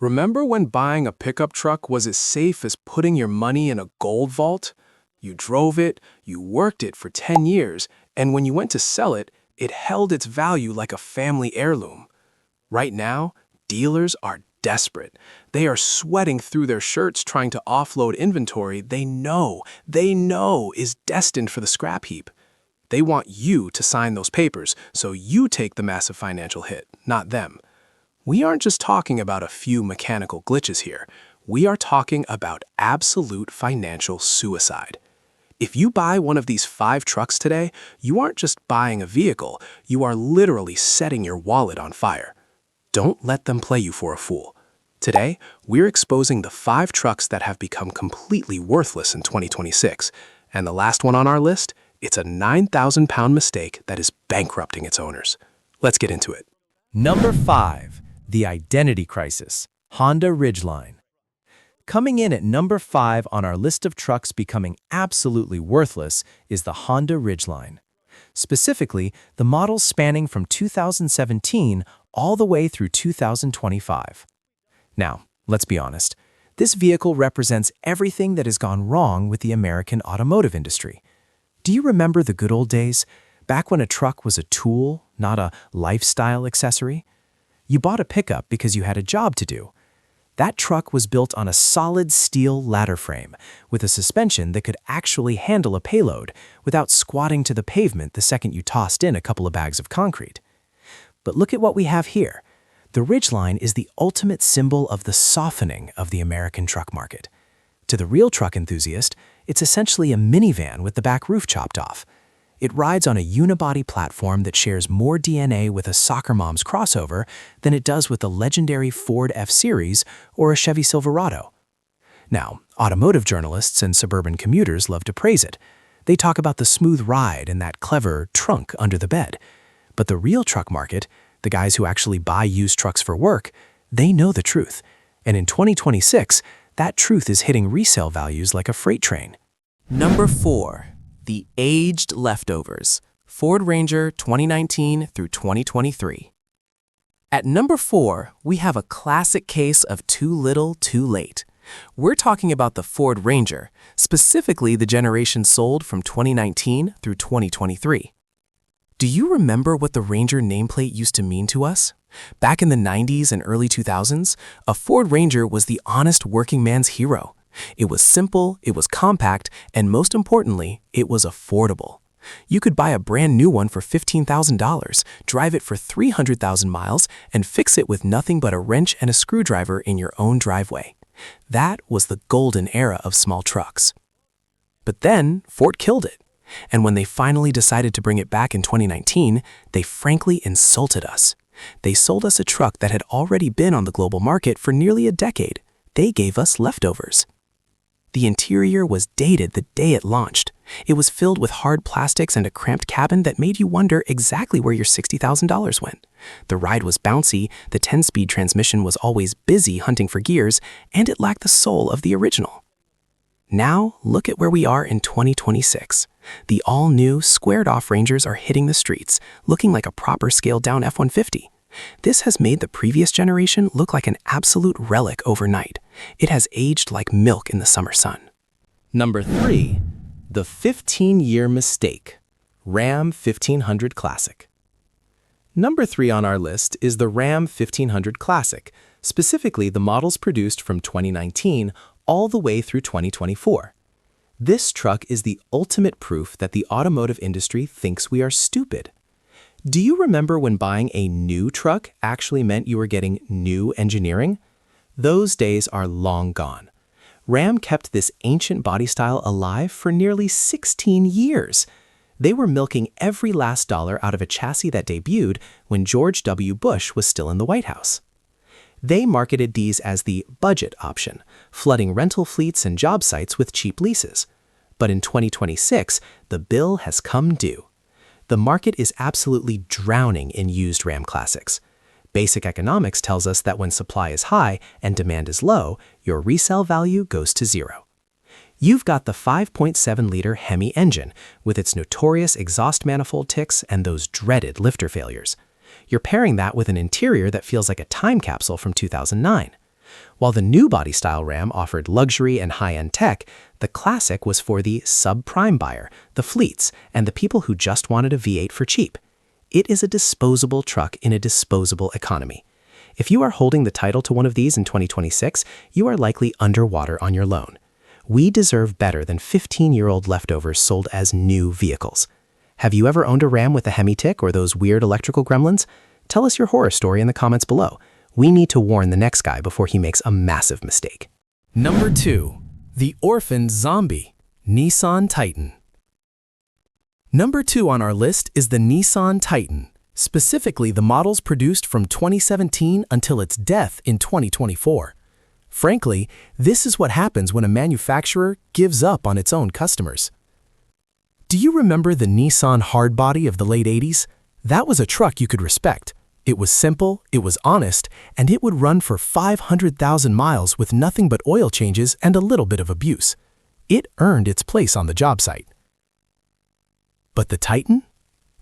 Remember when buying a pickup truck was as safe as putting your money in a gold vault? You drove it, you worked it for 10 years, and when you went to sell it, it held its value like a family heirloom. Right now, dealers are desperate. They are sweating through their shirts trying to offload inventory they know is destined for the scrap heap. They want you to sign those papers so you take the massive financial hit, not them. We aren't just talking about a few mechanical glitches here. We are talking about absolute financial suicide. If you buy one of these 5 trucks today, you aren't just buying a vehicle, you are literally setting your wallet on fire. Don't let them play you for a fool. Today, we're exposing the 5 trucks that have become completely worthless in 2026. And the last one on our list, it's a 9,000-pound mistake that is bankrupting its owners. Let's get into it. Number 5. The Identity Crisis, Honda Ridgeline. Coming in at number 5 on our list of trucks becoming absolutely worthless is the Honda Ridgeline. Specifically, the models spanning from 2017 all the way through 2025. Now, let's be honest. This vehicle represents everything that has gone wrong with the American automotive industry. Do you remember the good old days, back when a truck was a tool, not a lifestyle accessory? You bought a pickup because you had a job to do. That truck was built on a solid steel ladder frame with a suspension that could actually handle a payload without squatting to the pavement the second you tossed in a couple of bags of concrete. But look at what we have here. The Ridgeline is the ultimate symbol of the softening of the American truck market. To the real truck enthusiast, it's essentially a minivan with the back roof chopped off. It rides on a unibody platform that shares more DNA with a soccer mom's crossover than it does with the legendary Ford F-Series or a Chevy Silverado. Now, automotive journalists and suburban commuters love to praise it. They talk about the smooth ride and that clever trunk under the bed. But the real truck market, the guys who actually buy used trucks for work, they know the truth. And in 2026, that truth is hitting resale values like a freight train. Number 4. The Aged Leftovers, Ford Ranger 2019 through 2023. At number 4, we have a classic case of too little, too late. We're talking about the Ford Ranger, specifically the generation sold from 2019 through 2023. Do you remember what the Ranger nameplate used to mean to us? Back in the 90s and early 2000s, a Ford Ranger was the honest working man's hero. It was simple, it was compact, and most importantly, it was affordable. You could buy a brand new one for $15,000, drive it for 300,000 miles, and fix it with nothing but a wrench and a screwdriver in your own driveway. That was the golden era of small trucks. But then, Ford killed it. And when they finally decided to bring it back in 2019, they frankly insulted us. They sold us a truck that had already been on the global market for nearly a decade. They gave us leftovers. The interior was dated the day it launched. It was filled with hard plastics and a cramped cabin that made you wonder exactly where your $60,000 went. The ride was bouncy, the 10-speed transmission was always busy hunting for gears, and it lacked the soul of the original. Now, look at where we are in 2026. The all-new, squared-off Rangers are hitting the streets, looking like a proper scaled-down F-150. This has made the previous generation look like an absolute relic overnight. It has aged like milk in the summer sun. Number 3. The 15-year mistake, Ram 1500 Classic. Number 3 on our list is the Ram 1500 Classic, specifically the models produced from 2019 all the way through 2024. This truck is the ultimate proof that the automotive industry thinks we are stupid. Do you remember when buying a new truck actually meant you were getting new engineering? Those days are long gone. Ram kept this ancient body style alive for nearly 16 years. They were milking every last dollar out of a chassis that debuted when George W. Bush was still in the White House. They marketed these as the budget option, flooding rental fleets and job sites with cheap leases. But in 2026, the bill has come due. The market is absolutely drowning in used Ram Classics. Basic economics tells us that when supply is high and demand is low, your resale value goes to zero. You've got the 5.7-liter Hemi engine with its notorious exhaust manifold ticks and those dreaded lifter failures. You're pairing that with an interior that feels like a time capsule from 2009. While the new body-style Ram offered luxury and high-end tech, the Classic was for the subprime buyer, the fleets, and the people who just wanted a V8 for cheap. It is a disposable truck in a disposable economy. If you are holding the title to one of these in 2026, you are likely underwater on your loan. We deserve better than 15-year-old leftovers sold as new vehicles. Have you ever owned a Ram with a Hemi-Tick or those weird electrical gremlins? Tell us your horror story in the comments below. We need to warn the next guy before he makes a massive mistake. Number 2. The Orphan Zombie, Nissan Titan. Number 2 on our list is the Nissan Titan, specifically the models produced from 2017 until its death in 2024. Frankly, this is what happens when a manufacturer gives up on its own customers. Do you remember the Nissan hardbody of the late 80s? That was a truck you could respect. It was simple, it was honest, and it would run for 500,000 miles with nothing but oil changes and a little bit of abuse. It earned its place on the job site. But the Titan?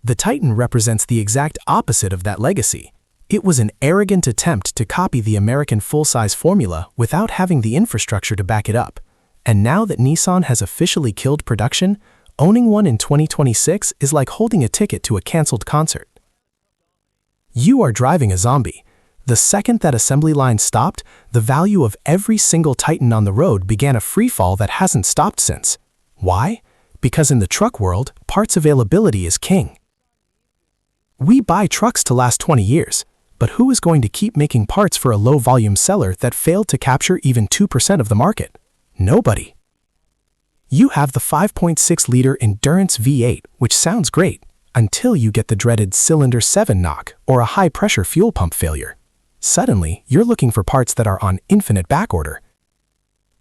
The Titan represents the exact opposite of that legacy. It was an arrogant attempt to copy the American full-size formula without having the infrastructure to back it up. And now that Nissan has officially killed production, owning one in 2026 is like holding a ticket to a canceled concert. You are driving a zombie. The second that assembly line stopped, the value of every single Titan on the road began a freefall that hasn't stopped since. Why? Because in the truck world, parts availability is king. We buy trucks to last 20 years, but who is going to keep making parts for a low-volume seller that failed to capture even 2% of the market? Nobody. You have the 5.6-liter Endurance V8, which sounds great, until you get the dreaded Cylinder 7 knock or a high-pressure fuel pump failure. Suddenly, you're looking for parts that are on infinite backorder.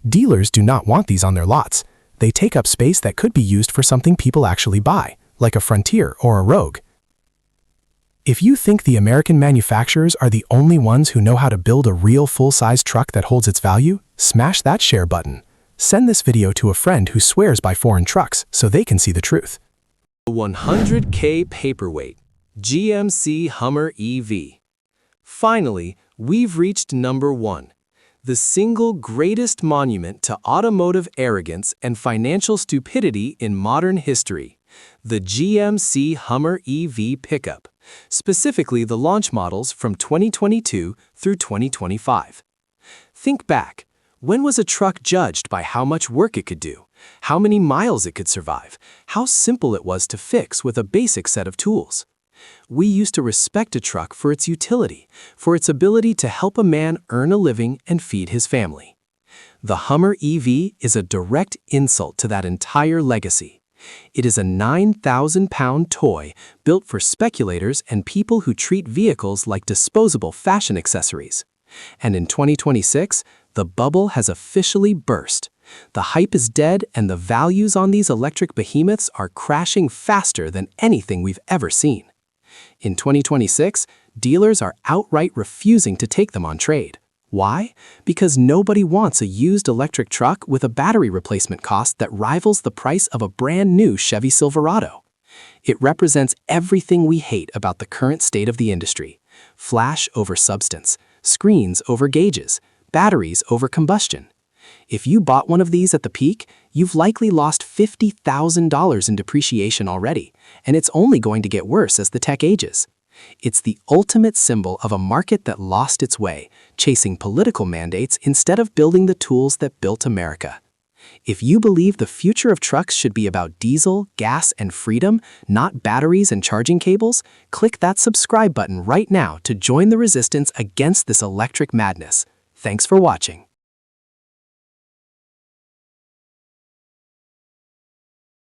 Dealers do not want these on their lots. They take up space that could be used for something people actually buy, like a Frontier or a Rogue. If you think the American manufacturers are the only ones who know how to build a real full-size truck that holds its value, smash that share button. Send this video to a friend who swears by foreign trucks so they can see the truth. 100K paperweight, GMC Hummer EV. Finally, we've reached number 1, the single greatest monument to automotive arrogance and financial stupidity in modern history, the GMC Hummer EV pickup, specifically the launch models from 2022 through 2025. Think back. When was a truck judged by how much work it could do, how many miles it could survive, how simple it was to fix with a basic set of tools? We used to respect a truck for its utility, for its ability to help a man earn a living and feed his family. The Hummer EV is a direct insult to that entire legacy. It is a 9,000-pound toy built for speculators and people who treat vehicles like disposable fashion accessories. And in 2026, the bubble has officially burst. The hype is dead and the values on these electric behemoths are crashing faster than anything we've ever seen. In 2026, dealers are outright refusing to take them on trade. Why? Because nobody wants a used electric truck with a battery replacement cost that rivals the price of a brand new Chevy Silverado. It represents everything we hate about the current state of the industry: flash over substance, screens over gauges, batteries over combustion. If you bought one of these at the peak, you've likely lost $50,000 in depreciation already, and it's only going to get worse as the tech ages. It's the ultimate symbol of a market that lost its way, chasing political mandates instead of building the tools that built America. If you believe the future of trucks should be about diesel, gas, and freedom, not batteries and charging cables, click that subscribe button right now to join the resistance against this electric madness. Thanks for watching.